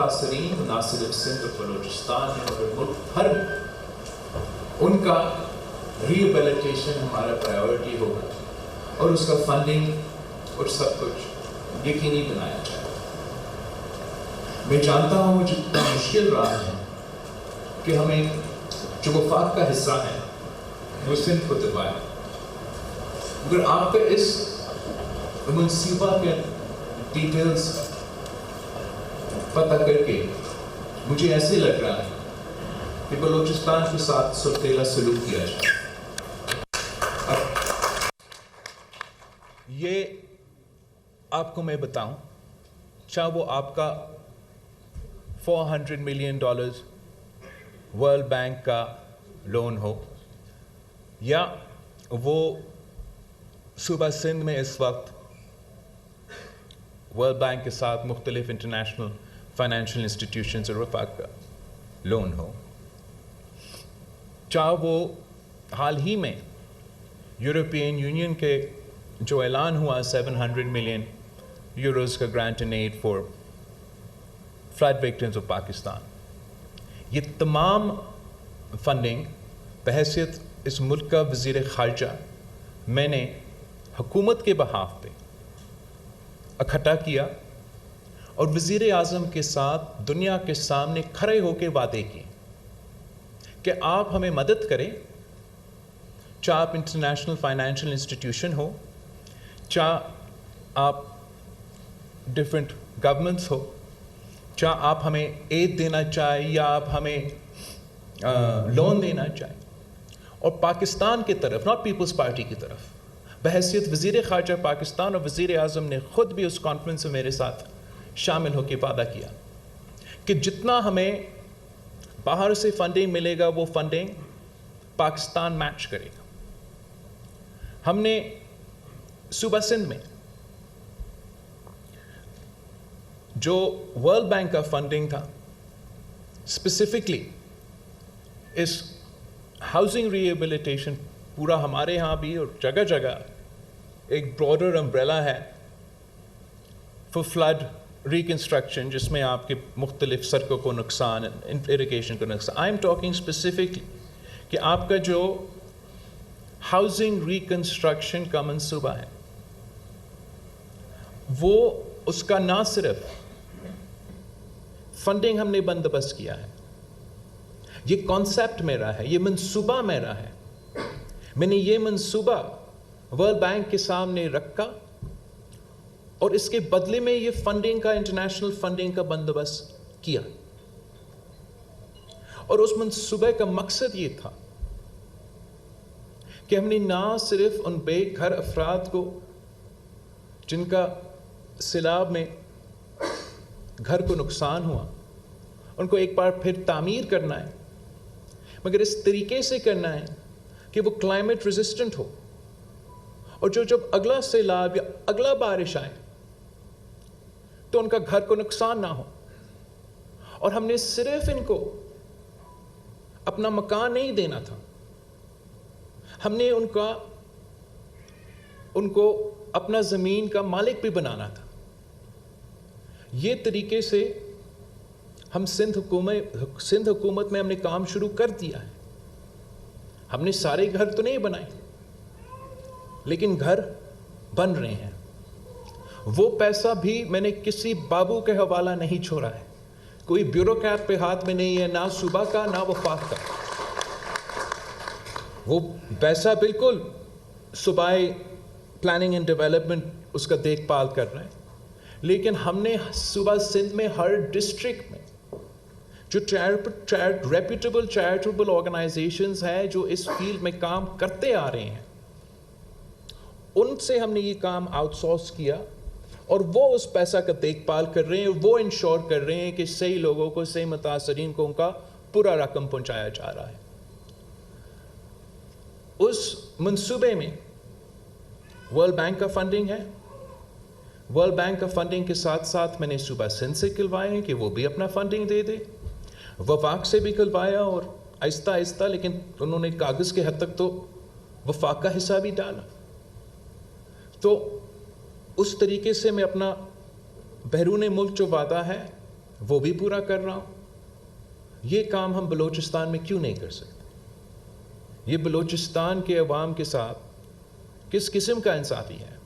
متاثرین نہ صرف سندھ اور بلوچستان ہیں اور ملک بھر میں، ان کا ریہیبلیٹیشن ہمارا پرائیورٹی ہوگا اور اس کا فنڈنگ اور سب کچھ یقینی بنایا جائے۔ میں جانتا ہوں جتنا مشکل رہا ہے کہ ہمیں جو وفاق کا حصہ ہے وہ سندھ کو دلوائے، مگر آپ کا اس منصوبہ کے ڈیٹیلز پتہ کر کے مجھے ایسے لگ رہا ہے کہ بلوچستان کے ساتھ سوتیلا سلوک کیا جائے۔ یہ آپ کو میں بتاؤں، چاہے وہ آپ کا $400 ملین ورلڈ بینک کا لون ہو، یا وہ صوبہ سندھ میں اس وقت ورلڈ بینک کے ساتھ مختلف انٹرنیشنل فائنینشیل انسٹیٹیوشنز اور وفاق کا لون ہو، چاہے وہ حال ہی میں یورپین یونین کے جو اعلان ہوا 700 ملین یوروز کا grant and aid for flood victims of Pakistan, یہ تمام فنڈنگ بحیثیت اس ملک کا وزیر خارجہ میں نے حکومت کے بہاف پہ اکٹھا کیا اور وزیر اعظم کے ساتھ دنیا کے سامنے کھڑے ہو کے وعدے کیے کہ آپ ہمیں مدد کریں، چاہے آپ انٹرنیشنل فائنینشیل انسٹیٹیوشن ہو، چاہے آپ ڈفرینٹ گورنمنٹس ہو، چاہے آپ ہمیں ایڈ دینا چاہیں یا آپ ہمیں لون دینا چاہیں، اور پاکستان کی طرف، ناٹ پیپلز پارٹی کی طرف، بحیثیت وزیر خارجہ پاکستان اور وزیر اعظم نے خود بھی اس کانفرنس میں میرے ساتھ شامل ہو کے وعدہ کیا کہ جتنا ہمیں باہر سے فنڈنگ ملے گا وہ فنڈنگ پاکستان میچ کرے گا۔ ہم نے صوبہ سندھ میں جو ورلڈ بینک کا فنڈنگ تھا، اسپیسیفکلی اس ہاؤسنگ ریہیبلیٹیشن، پورا ہمارے ہاں بھی اور جگہ جگہ ایک براڈر امبریلا ہے فار فلڈ ریکنسٹرکشن، جس میں آپ کے مختلف سڑکوں کو نقصان، اریگیشن کو نقصان۔ آئی ایم ٹاکنگ اسپیسیفکلی کہ آپ کا جو ہاؤسنگ ریکنسٹرکشن کا منصوبہ ہے، وہ اس کا نہ صرف فنڈنگ ہم نے بندوبست کیا ہے، یہ کانسیپٹ میرا ہے، یہ منصوبہ میرا ہے، میں نے یہ منصوبہ ورلڈ بینک کے سامنے رکھا اور اس کے بدلے میں یہ فنڈنگ کا، انٹرنیشنل فنڈنگ کا بندوبست کیا، اور اس منصوبے کا مقصد یہ تھا کہ ہم نے نہ صرف ان بے گھر افراد کو جن کا سیلاب میں گھر کو نقصان ہوا، ان کو ایک بار پھر تعمیر کرنا ہے، مگر اس طریقے سے کرنا ہے کہ وہ کلائمیٹ ریزسٹنٹ ہو، اور جب اگلا سیلاب یا اگلا بارش آئے تو ان کا گھر کو نقصان نہ ہو۔ اور ہم نے صرف ان کو اپنا مکان نہیں دینا تھا، ہم نے ان کو اپنا زمین کا مالک بھی بنانا تھا۔ یہ طریقے سے ہم سندھ حکومت میں ہم نے کام شروع کر دیا ہے۔ ہم نے سارے گھر تو نہیں بنائے، لیکن گھر بن رہے ہیں۔ وہ پیسہ بھی میں نے کسی بابو کے حوالہ نہیں چھوڑا ہے، کوئی بیوروکریٹ پہ ہاتھ میں نہیں ہے، نہ صوبہ کا نہ وفاق کا۔ وہ پیسہ بالکل صوبائی پلاننگ اینڈ ڈیولپمنٹ اس کا دیکھ بھال کر رہے ہیں، لیکن ہم نے صوبہ سندھ میں ہر ڈسٹرکٹ میں جو ریپیوٹیبل چیریٹیبل آرگنائزیشنز ہیں جو اس فیلڈ میں کام کرتے آ رہے ہیں، ان سے ہم نے یہ کام آؤٹ سورس کیا، اور وہ اس پیسہ کا دیکھ بھال کر رہے ہیں، وہ انشور کر رہے ہیں کہ صحیح لوگوں کو، صحیح متاثرین کو ان کا پورا رقم پہنچایا جا رہا ہے۔ اس منصوبے میں ورلڈ بینک کا فنڈنگ ہے، ورلڈ بینک کا فنڈنگ کے ساتھ ساتھ میں نے صوبہ سندھ سے کھلوائے ہیں کہ وہ بھی اپنا فنڈنگ دے دے، وفاق سے بھی کھلوایا، اور آہستہ آہستہ، لیکن انہوں نے کاغذ کے حد تک تو وفاق کا حصہ بھی ڈالا۔ تو اس طریقے سے میں اپنا بیرون ملک جو وعدہ ہے وہ بھی پورا کر رہا ہوں. یہ کام ہم بلوچستان میں کیوں نہیں کر سکتے؟ یہ بلوچستان کے عوام کے ساتھ کس قسم کا انصافی ہے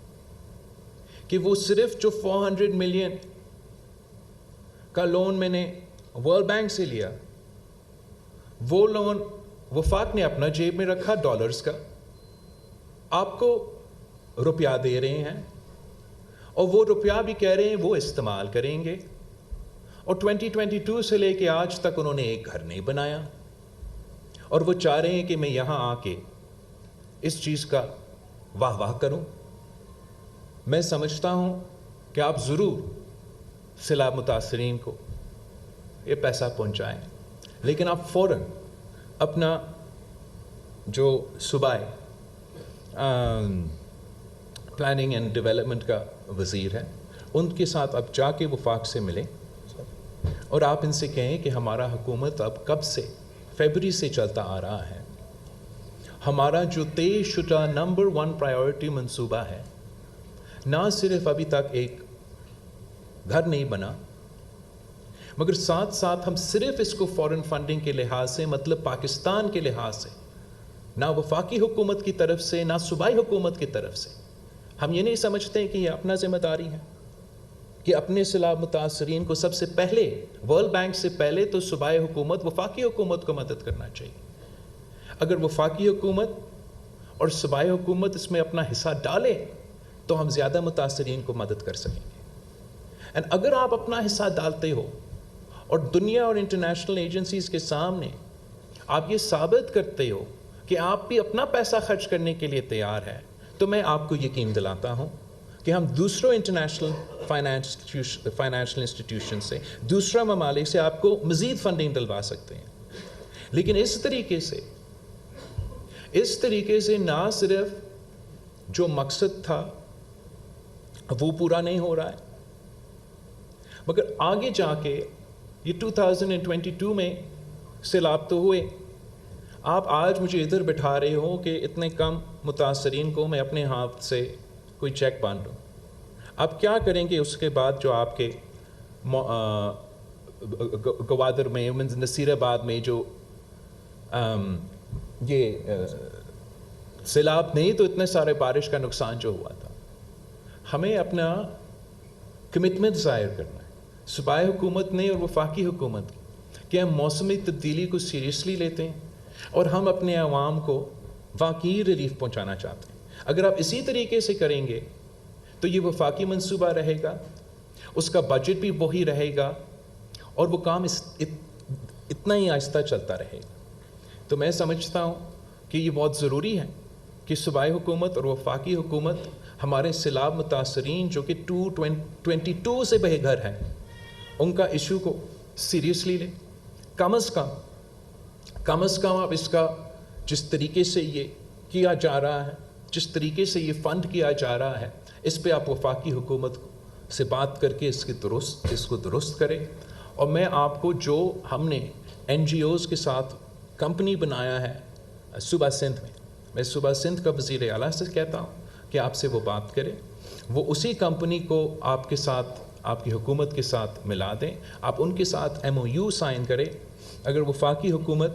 کہ وہ صرف جو 400 ملین کا لون میں نے ورلڈ بینک سے لیا، وہ لون وفاق نے اپنا جیب میں رکھا ڈالرز کا، آپ کو روپیہ دے رہے ہیں، اور وہ روپیہ بھی کہہ رہے ہیں وہ استعمال کریں گے، اور 2022 سے لے کے آج تک انہوں نے ایک گھر نہیں بنایا، اور وہ چاہ رہے ہیں کہ میں یہاں آ کے اس چیز کا واہ واہ کروں. میں سمجھتا ہوں کہ آپ ضرور سیلاب متاثرین کو یہ پیسہ پہنچائیں، لیکن آپ فوراً اپنا جو صوبائی پلاننگ اینڈ ڈیولپمنٹ کا وزیر ہے ان کے ساتھ اب جا کے وفاق سے ملیں، اور آپ ان سے کہیں کہ ہمارا حکومت اب کب سے فیبری سے چلتا آ رہا ہے، ہمارا جو طے شدہ نمبر 1 پرائیورٹی منصوبہ ہے، نہ صرف ابھی تک ایک گھر نہیں بنا، مگر ساتھ ساتھ ہم صرف اس کو فورن فنڈنگ کے لحاظ سے، مطلب پاکستان کے لحاظ سے، نہ وفاقی حکومت کی طرف سے نہ صوبائی حکومت کی طرف سے، ہم یہ نہیں سمجھتے کہ یہ اپنا ذمہ داری ہے کہ اپنے سیلاب متاثرین کو سب سے پہلے، ورلڈ بینک سے پہلے تو صوبائی حکومت وفاقی حکومت کو مدد کرنا چاہیے. اگر وفاقی حکومت اور صوبائی حکومت اس میں اپنا حصہ ڈالے تو ہم زیادہ متاثرین کو مدد کر سکیں گے. اینڈ اگر آپ اپنا حصہ ڈالتے ہو اور دنیا اور انٹرنیشنل ایجنسیز کے سامنے آپ یہ ثابت کرتے ہو کہ آپ بھی اپنا پیسہ خرچ کرنے کے لیے تیار ہے، تو میں آپ کو یقین دلاتا ہوں کہ ہم دوسروں انٹرنیشنل فائنینشل انسٹیٹیوشن سے، دوسرا ممالک سے آپ کو مزید فنڈنگ دلوا سکتے ہیں. لیکن اس طریقے سے نہ صرف جو مقصد تھا وہ پورا نہیں ہو رہا ہے، مگر آگے جا کے یہ 2022 میں سیلاب تو ہوئے، آپ آج مجھے ادھر بٹھا رہے ہو کہ اتنے کم متاثرین کو میں اپنے ہاتھ سے کوئی چیک باندھوں. آپ کیا کریں گے اس کے بعد جو آپ کے گوادر میں، نصیر آباد میں جو یہ سیلاب نہیں تو اتنے سارے بارش کا نقصان جو ہوا تھا، ہمیں اپنا کمٹمنٹ ظاہر کرنا ہے صوبائی حکومت نے اور وفاقی حکومت کی کہ ہم موسمی تبدیلی کو سیریسلی لیتے ہیں اور ہم اپنے عوام کو واقعی ریلیف پہنچانا چاہتے ہیں. اگر آپ اسی طریقے سے کریں گے تو یہ وفاقی منصوبہ رہے گا، اس کا بجٹ بھی وہی رہے گا، اور وہ کام اتنا ہی آہستہ چلتا رہے گا. تو میں سمجھتا ہوں کہ یہ بہت ضروری ہے کہ صوبائی حکومت اور وفاقی حکومت ہمارے سیلاب متاثرین جو کہ 222 سے بے گھر ہیں ان کا ایشو کو سیریسلی لیں. کم از کم آپ اس کا جس طریقے سے یہ کیا جا رہا ہے، جس طریقے سے یہ فنڈ کیا جا رہا ہے، اس پہ آپ وفاقی حکومت سے بات کر کے اس کو درست کریں. اور میں آپ کو جو ہم نے NGOs کے ساتھ کمپنی بنایا ہے صوبہ سندھ میں صوبہ سندھ کا وزیر اعلیٰ سے کہتا ہوں کہ آپ سے وہ بات کریں، وہ اسی کمپنی کو آپ کے ساتھ، آپ کی حکومت کے ساتھ ملا دیں، آپ ان کے ساتھ MOU سائن کریں. اگر وفاقی حکومت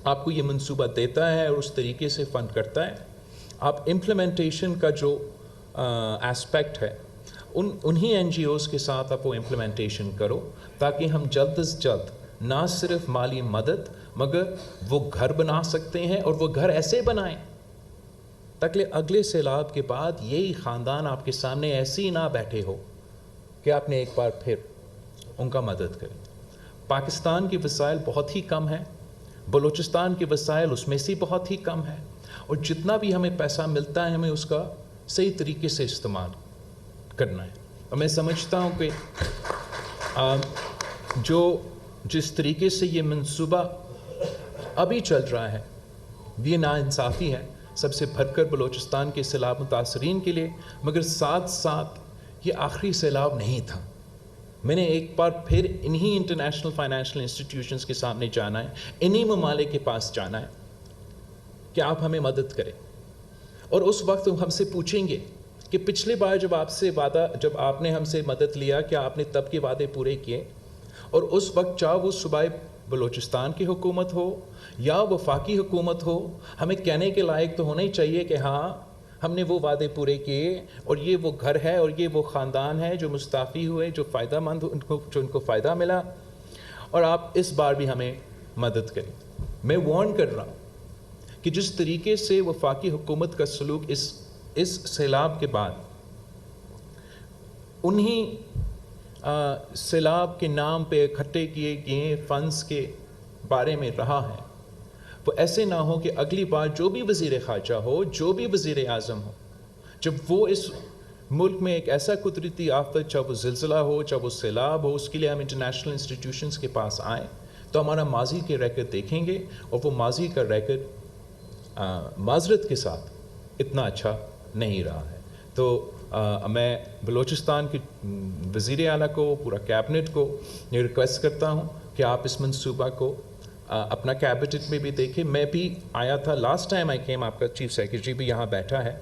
آپ کو یہ منصوبہ دیتا ہے اور اس طریقے سے فنڈ کرتا ہے، آپ امپلیمنٹیشن کا جو ایسپیکٹ ہے انہی NGOs کے ساتھ آپ وہ امپلیمنٹیشن کرو، تاکہ ہم جلد از جلد نہ صرف مالی مدد مگر وہ گھر بنا سکتے ہیں، اور وہ گھر ایسے بنائیں تاکہ اگلے سیلاب کے بعد یہی خاندان آپ کے سامنے ایسے ہی نہ بیٹھے ہو کہ آپ نے ایک بار پھر ان کا مدد کریں. پاکستان کے وسائل بہت ہی کم ہیں، بلوچستان کے وسائل اس میں سے بہت ہی کم ہیں، اور جتنا بھی ہمیں پیسہ ملتا ہے ہمیں اس کا صحیح طریقے سے استعمال کرنا ہے. اور میں سمجھتا ہوں کہ جس طریقے سے یہ منصوبہ ابھی چل رہا ہے یہ ناانصافی ہے، سب سے بڑھ کر بلوچستان کے سیلاب متاثرین کے لیے، مگر ساتھ ساتھ یہ آخری سیلاب نہیں تھا. میں نے ایک بار پھر انہی انٹرنیشنل فائنینشل انسٹیٹیوشنز کے سامنے جانا ہے، انہی ممالک کے پاس جانا ہے کہ آپ ہمیں مدد کریں. اور اس وقت ہم سے پوچھیں گے کہ پچھلی بار جب آپ نے ہم سے مدد لیا کیا آپ نے تب کے وعدے پورے کیے؟ اور اس وقت چاہے وہ صوبائی بلوچستان کی حکومت ہو یا وفاقی حکومت ہو، ہمیں کہنے کے لائق تو ہونا ہی چاہیے کہ ہاں ہم نے وہ وعدے پورے کیے، اور یہ وہ گھر ہے اور یہ وہ خاندان ہے جو مستعفی ہوئے، جو فائدہ مند جو ان کو فائدہ ملا، اور آپ اس بار بھی ہمیں مدد کریں۔ میں وارن کر رہا ہوں کہ جس طریقے سے وفاقی حکومت کا سلوک اس سیلاب کے بعد انہی سیلاب کے نام پہ اکٹھے کیے گئے فنڈز کے بارے میں رہا ہے، وہ ایسے نہ ہو کہ اگلی بار جو بھی وزیر خارجہ ہو، جو بھی وزیر اعظم ہو، جب وہ اس ملک میں ایک ایسا قدرتی آفت، چاہے وہ زلزلہ ہو، چاہے وہ سیلاب ہو، اس کے لیے ہم انٹرنیشنل انسٹیٹیوشنز کے پاس آئیں تو ہمارا ماضی کے ریکارڈ دیکھیں گے، اور وہ ماضی کا ریکارڈ معذرت کے ساتھ اتنا اچھا نہیں رہا ہے۔ تو میں بلوچستان کے وزیر اعلیٰ کو، پورا کیبنٹ کو یہ ریکویسٹ کرتا ہوں کہ آپ اس منصوبہ کو اپنا کیبنٹ میں بھی دیکھیں۔ میں بھی آیا تھا، لاسٹ ٹائم آئی کیم، آپ کا چیف سیکرٹری بھی یہاں بیٹھا ہے،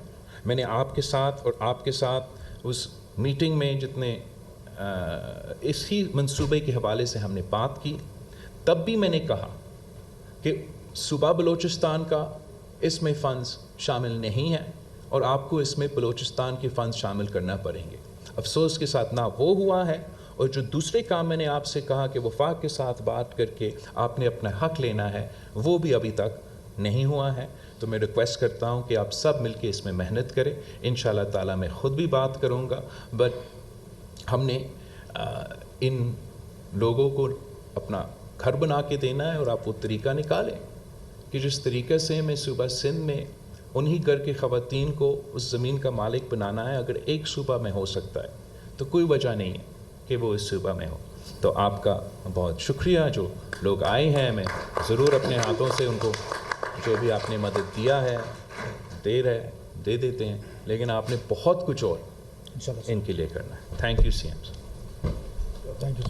میں نے آپ کے ساتھ اور آپ کے ساتھ اس میٹنگ میں جتنے اسی منصوبے کے حوالے سے ہم نے بات کی، تب بھی میں نے کہا کہ صوبہ بلوچستان کا اس میں فنڈز شامل نہیں ہیں، اور آپ کو اس میں بلوچستان کے فنڈز شامل کرنا پڑیں گے۔ افسوس کے ساتھ نہ وہ ہوا ہے، اور جو دوسرے کام میں نے آپ سے کہا کہ وفاق کے ساتھ بات کر کے آپ نے اپنا حق لینا ہے، وہ بھی ابھی تک نہیں ہوا ہے۔ تو میں ریکویسٹ کرتا ہوں کہ آپ سب مل کے اس میں محنت کریں۔ انشاءاللہ تعالیٰ میں خود بھی بات کروں گا، بٹ ہم نے ان لوگوں کو اپنا گھر بنا کے دینا ہے، اور آپ وہ طریقہ نکالیں کہ جس طریقے سے میں صوبہ سندھ میں انہی گھر کی خواتین کو اس زمین کا مالک بنانا ہے۔ اگر ایک صوبہ میں ہو سکتا ہے تو کوئی وجہ نہیں ہے کہ وہ اس صوبہ میں ہو۔ تو آپ کا بہت شکریہ، جو لوگ آئے ہیں، میں ضرور اپنے ہاتھوں سے ان کو جو بھی آپ نے مدد دیا ہے دے دیتے ہیں، لیکن آپ نے بہت کچھ اور ان کے لیے کرنا ہے۔ Thank you C M sir. Thank you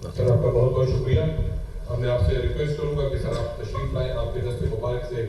sir, آپ کا بہت بہت شکریہ۔ ہم نے آپ سے ریکویسٹ کروں گا کہ سر آپ تشریف لائیں، آپ کے دست مبارک سے۔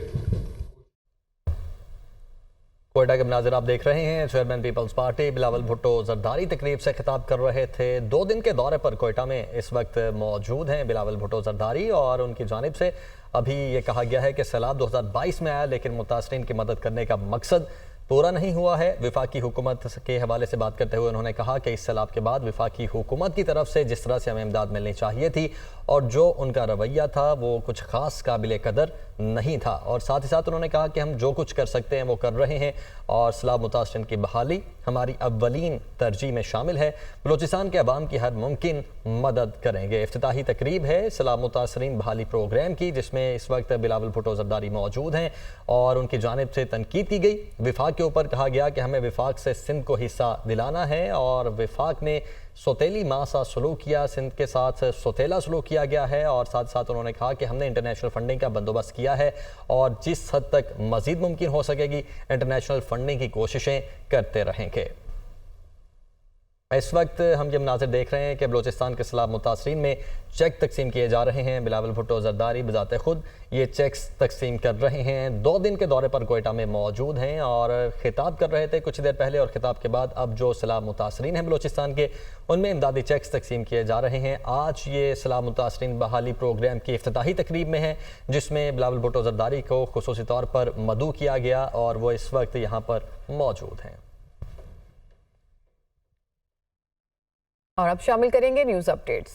کوئٹہ کے مناظر آپ دیکھ رہے ہیں، چیئرمین پیپلز پارٹی بلاول بھٹو زرداری تقریب سے خطاب کر رہے تھے۔ 2 دن کے دورے پر کوئٹہ میں اس وقت موجود ہیں بلاول بھٹو زرداری، اور ان کی جانب سے ابھی یہ کہا گیا ہے کہ سیلاب 2022 میں آیا لیکن متاثرین کی مدد کرنے کا مقصد پورا نہیں ہوا ہے۔ وفاقی حکومت کے حوالے سے بات کرتے ہوئے انہوں نے کہا کہ اس سیلاب کے بعد وفاقی حکومت کی طرف سے جس طرح سے ہمیں امداد ملنی چاہیے تھی اور جو ان کا رویہ تھا وہ کچھ خاص قابل قدر نہیں تھا، اور ساتھ ہی ساتھ انہوں نے کہا کہ ہم جو کچھ کر سکتے ہیں وہ کر رہے ہیں، اور سیلاب متاثرین کی بحالی ہماری اولین ترجیح میں شامل ہے۔ بلوچستان کے عوام کی ہر ممکن مدد کریں گے۔ افتتاحی تقریب ہے سیلاب متاثرین بحالی پروگرام کی، جس میں اس وقت بلاول بھٹو زرداری موجود ہیں، اور ان کی جانب سے تنقید کی گئی۔ وفاق کے اوپر کہا گیا کہ ہمیں وفاق سے سندھ کو حصہ دلانا ہے، اور وفاق نے سوتیلی ماں سا سلوک کیا، سندھ کے ساتھ سوتیلا سلوک کیا گیا ہے، اور ساتھ ساتھ انہوں نے کہا کہ ہم نے انٹرنیشنل فنڈنگ کا بندوبست کیا ہے، اور جس حد تک مزید ممکن ہو سکے گی انٹرنیشنل فنڈنگ کی کوششیں کرتے رہیں گے۔ اس وقت ہم یہ مناظر دیکھ رہے ہیں کہ بلوچستان کے سیلاب متاثرین میں چیک تقسیم کیے جا رہے ہیں۔ بلاول بھٹو زرداری بذات خود یہ چیکس تقسیم کر رہے ہیں۔ 2 دن کے دورے پر کوئٹہ میں موجود ہیں اور خطاب کر رہے تھے کچھ دیر پہلے، اور خطاب کے بعد اب جو سیلاب متاثرین ہیں بلوچستان کے، ان میں امدادی چیکس تقسیم کیے جا رہے ہیں۔ آج یہ سیلاب متاثرین بحالی پروگرام کی افتتاحی تقریب میں ہے، جس میں بلاول بھٹو زرداری کو خصوصی طور پر مدعو کیا گیا، اور وہ اس وقت یہاں پر موجود ہیں۔ اور اب شامل کریں گے نیوز اپڈیٹس۔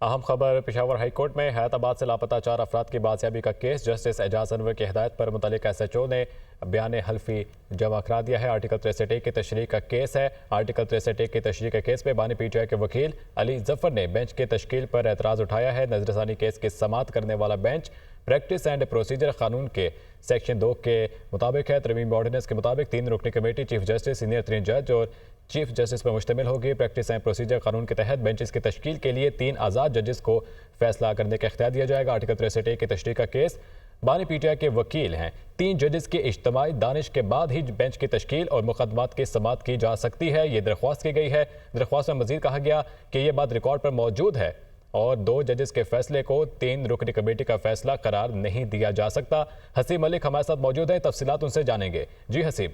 اہم خبر، پشاور ہائی کورٹ میں حیات آباد سے لاپتہ 4 افراد کی بازیابی کا کیس۔ جسٹس اعجاز انور کی ہدایت پر متعلق ایس ایچ او نے بیان حلفی جمع کرا دیا ہے۔ آرٹیکل 63 کی تشریح کا کیس ہے۔ آرٹیکل 63 کی تشریح کے کیس میں بانی پی ٹی آئی کے وکیل علی ظفر نے بینچ کی تشکیل پر اعتراض اٹھایا ہے۔ نظر ثانی کیس کی سماعت کرنے والا بینچ پریکٹس اینڈ پروسیجر قانون کے سیکشن 2 کے مطابق ہے۔ ترمیم آرڈیننس کے مطابق 3 رکنی کمیٹی چیف جسٹس، سینئر ترین جج اور چیف جسٹس پر مشتمل ہوگی۔ پریکٹس اینڈ پروسیجر قانون کے تحت بینچز کی تشکیل کے لیے 3 آزاد ججز کو فیصلہ کرنے کا اختیار دیا جائے گا۔ آرٹیکل 63 کی تشریح کا کیس بانی پی ٹی آئی کے وکیل ہیں۔ 3 ججز کی اجتماعی دانش کے بعد ہی بینچ کی تشکیل اور مقدمات کی سماعت کی جا سکتی ہے، یہ درخواست کی گئی ہے۔ درخواست میں مزید کہا گیا کہ یہ بات ریکارڈ پر موجود ہے اور 2 ججز کے فیصلے کو 3 رکنی کمیٹی کا فیصلہ قرار نہیں دیا جا سکتا۔ حسیب ملک ہمارے ساتھ موجود ہیں، تفصیلات ان سے جانیں گے۔ جی حسیب۔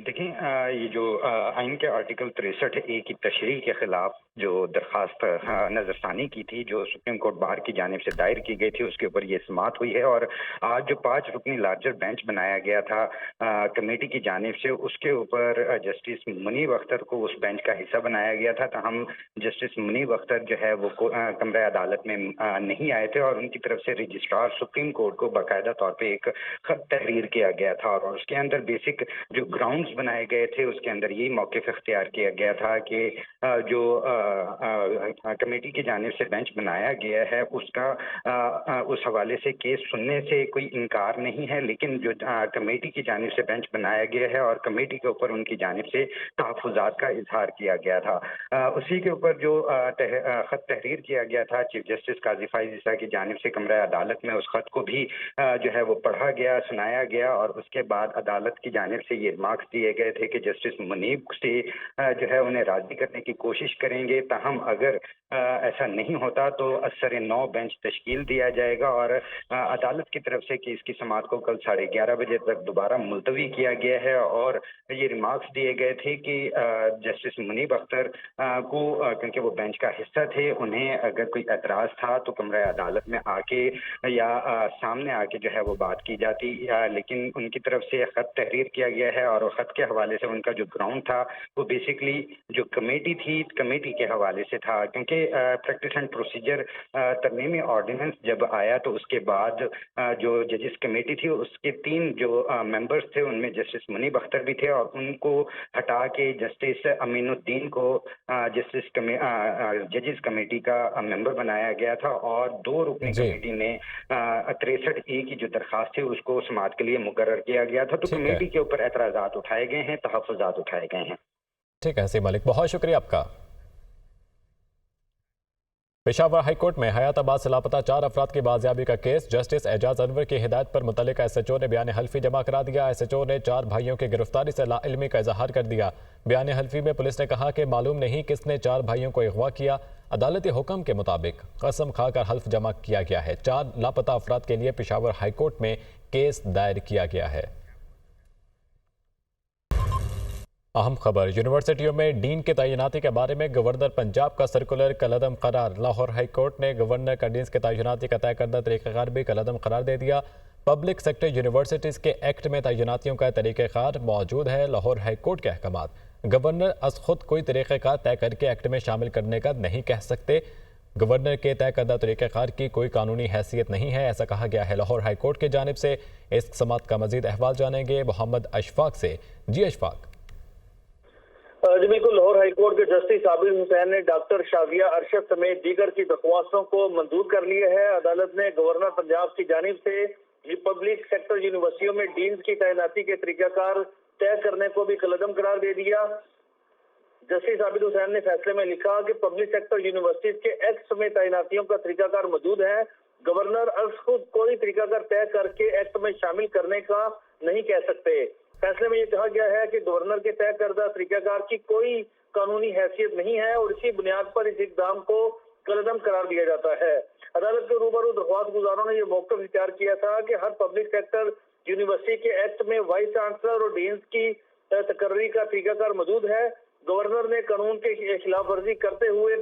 دیکھیں یہ جو آئین کے آرٹیکل 63A کی تشریح کے خلاف جو درخواست نظر ثانی کی تھی جو سپریم کورٹ بار کی جانب سے دائر کی گئی تھی اس کے اوپر یہ سماعت ہوئی ہے، اور آج جو 5 رکنی لارجر بینچ بنایا گیا تھا کمیٹی کی جانب سے، اس کے اوپر جسٹس منیب اختر کو اس بینچ کا حصہ بنایا گیا تھا، تاہم جسٹس منیب اختر جو ہے وہ کمرہ عدالت میں نہیں آئے تھے، اور ان کی طرف سے رجسٹرار سپریم کورٹ کو باقاعدہ طور پہ ایک خط تحریر کیا گیا تھا، اور اس کے اندر بیسک جو گراؤنڈ بنائے گئے تھے اس کے اندر یہی موقف اختیار کیا گیا تھا کہ جو کمیٹی کی جانب سے بینچ بنایا گیا ہے اس کا اس حوالے سے کیس سننے سے کوئی انکار نہیں ہے، لیکن جو کمیٹی کی جانب سے بینچ بنایا گیا ہے اور کمیٹی کے اوپر ان کی جانب سے تحفظات کا اظہار کیا گیا تھا، اسی کے اوپر جو خط تحریر کیا گیا تھا چیف جسٹس قاضی فائز عیسیٰ کی جانب سے کمرہ عدالت میں، اس خط کو بھی جو ہے وہ پڑھا گیا، سنایا گیا، اور اس کے بعد عدالت کی جانب سے یہ ریمارکس دیے گئے تھے کہ جسٹس منیب سے جو ہے انہیں راضی کرنے کی کوشش کریں گے، تاہم اگر ایسا نہیں ہوتا تو اثر نو بینچ تشکیل دیا جائے گا، اور عدالت کی طرف سے کیس کی سماعت کو کل 11:30 بجے تک دوبارہ ملتوی کیا گیا ہے، اور یہ ریمارکس دیے گئے تھے کہ جسٹس منیب اختر کو کیونکہ وہ بینچ کا حصہ تھے، انہیں اگر کوئی اعتراض تھا تو کمرہ عدالت میں آ کے یا سامنے آ کے جو ہے وہ بات کی جاتی، لیکن ان کی طرف سے خط تحریر کیا گیا ہے، اور خط کے حوالے سے ان کا جو گراؤنڈ تھا وہ بیسکلی جو کمیٹی تھی کمیٹی کے حوالے سے تھا، کیونکہ پریکٹس اینڈ پروسیجر ترمیمی آرڈیننس جب آیا تو اس کے بعد جو ججز کمیٹی تھی اس کے 3 جو ممبرس تھے ان میں جسٹس منیب اختر بھی تھے، اور ان کو ہٹا کے جسٹس امین الدین کو ججز کمیٹی کا ممبر بنایا گیا تھا، اور 2 رکنی کمیٹی میں 63A کی جو درخواست تھی اس کو سماعت کے لیے مقرر کیا گیا تھا، تو کمیٹی کے اوپر اعتراضات اٹھائے گئے ہیں، تحفظات اٹھائے گئے ہیں۔ ٹھیک ہے حسین ملک، بہت شکریہ آپ کا۔ پشاور ہائی کورٹ میں حیات آباد سے لاپتہ 4 افراد کی بازیابی کا کیس، جسٹس اعجاز انور کی ہدایت پر متعلقہ ایس ایچ او نے بیان حلفی جمع کرا دیا۔ ایس ایچ او نے 4 بھائیوں کی گرفتاری سے لا علمی کا اظہار کر دیا۔ بیان حلفی میں پولیس نے کہا کہ معلوم نہیں کس نے 4 بھائیوں کو اغوا کیا، عدالتی حکم کے مطابق قسم کھا کر حلف جمع کیا گیا ہے۔ 4 لاپتہ افراد کے لیے پشاور ہائی کورٹ میں کیس دائر کیا گیا ہے۔ اہم خبر، یونیورسٹیوں میں ڈین کی تعیناتی کے بارے میں گورنر پنجاب کا سرکولر کالعدم قرار۔ لاہور ہائی کورٹ نے گورنر کا ڈینز کی تعیناتی کا طے کردہ طریقہ کار بھی کالعدم قرار دے دیا۔ پبلک سیکٹر یونیورسٹیز کے ایکٹ میں تعیناتیوں کا طریقہ کار موجود ہے۔ لاہور ہائی کورٹ کے احکامات، گورنر از خود کوئی طریقہ کار طے کر کے ایکٹ میں شامل کرنے کا نہیں کہہ سکتے۔ گورنر کے طے کردہ طریقہ کار کی کوئی قانونی حیثیت نہیں ہے، ایسا کہا گیا ہے۔ لاہور ہائی کورٹ کی جانب سے اس سماعت کا مزید احوال جانیں گے محمد اشفاق سے۔ جی اشفاق۔ جی بالکل، لاہور ہائی کورٹ کے جسٹس عابد حسین نے ڈاکٹر شاذیہ ارشد سمیت دیگر کی درخواستوں کو منظور کر لیا ہے۔ عدالت نے گورنر پنجاب کی جانب سے پبلک سیکٹر یونیورسٹیوں میں ڈینز کی تعیناتی کے طریقہ کار طے کرنے کو بھی کالعدم قرار دے دیا۔ جسٹس عابد حسین نے فیصلے میں لکھا کہ پبلک سیکٹر یونیورسٹیز کے ایکٹ میں تعیناتیوں کا طریقہ کار موجود ہے، گورنر از خود کوئی طریقہ کار طے کر کے ایکٹ میں شامل کرنے کا نہیں کہہ سکتے۔ فیصلے میں یہ کہا گیا ہے کہ گورنر کے طے کردہ طریقہ کار کی کوئی قانونی حیثیت نہیں ہے، اور اسی بنیاد پر اس اقدام کو کالعدم قرار دیا جاتا ہے۔ عدالت کے روبرو درخواست گزاروں نے یہ موقف اختیار کیا تھا کہ ہر پبلک سیکٹر یونیورسٹی کے ایکٹ میں وائس چانسلر اور ڈینز کی تقرری کا طریقہ کار موجود ہے۔ گورنر نے قانون کی خلاف ورزی کرتے ہوئے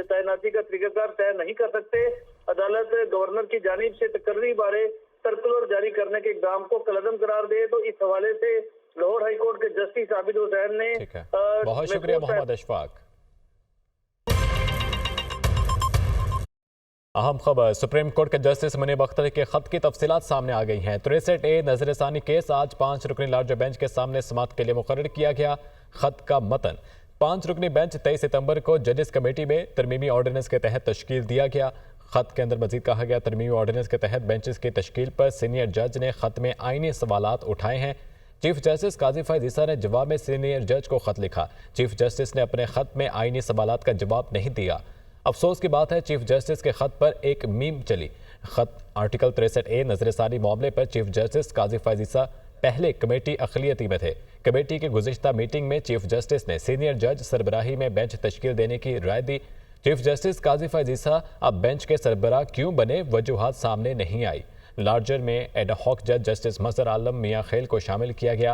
تعیناتی کا طریقہ کار طے نہیں کر سکتے۔ عدالت گورنر کی جانب سے تقرری بارے سرکولر جاری کرنے کے اقدام کو کالعدم قرار دے، تو اس حوالے سے لاہور ہائی کورٹ کے جسٹس عابد حسین نے بہت شکریہ محمد اشفاق۔ اہم خبر، سپریم کورٹ کے جسٹس منیب اختر کے خط کی تفصیلات سامنے آ گئی ہیں۔ 63A نظر ثانی کیس آج 5 رکنی لارجر بینچ کے سامنے سماعت کے لیے مقرر کیا گیا۔ خط کا متن، 5 رکنی بینچ 23 ستمبر کو ججز کمیٹی میں ترمیمی آرڈیننس کے تحت تشکیل دیا گیا۔ خط کے اندر مزید کہا گیا ترمیمی آرڈیننس کے تحت بینچز کی تشکیل پر سینئر جج نے خط میں آئینی سوالات اٹھائے ہیں۔ چیف جسٹس قاضی فائز عیسیٰ نے جواب میں سینئر جج کو خط لکھا۔ چیف جسٹس نے اپنے خط میں آئینی سوالات کا جواب نہیں دیا۔ افسوس کی بات ہے چیف جسٹس کے خط پر ایک میم چلی۔ خط آرٹیکل 63A نظر ثانی معاملے پر چیف جسٹس قاضی فائز عیسیٰ پہلے کمیٹی اقلیتی میں تھے۔ کمیٹی کی گزشتہ میٹنگ میں چیف جسٹس نے سینئر جج سربراہی میں بینچ تشکیل دینے کی رائے دی۔ چیف جسٹس قاضی فائز عیسیٰ اب بینچ کے سربراہ کیوں بنے، وجوہات سامنے نہیں آئی۔ لارجر میں ایڈ ہاک جج جسٹس مظہر عالم میاں خیل کو شامل کیا گیا۔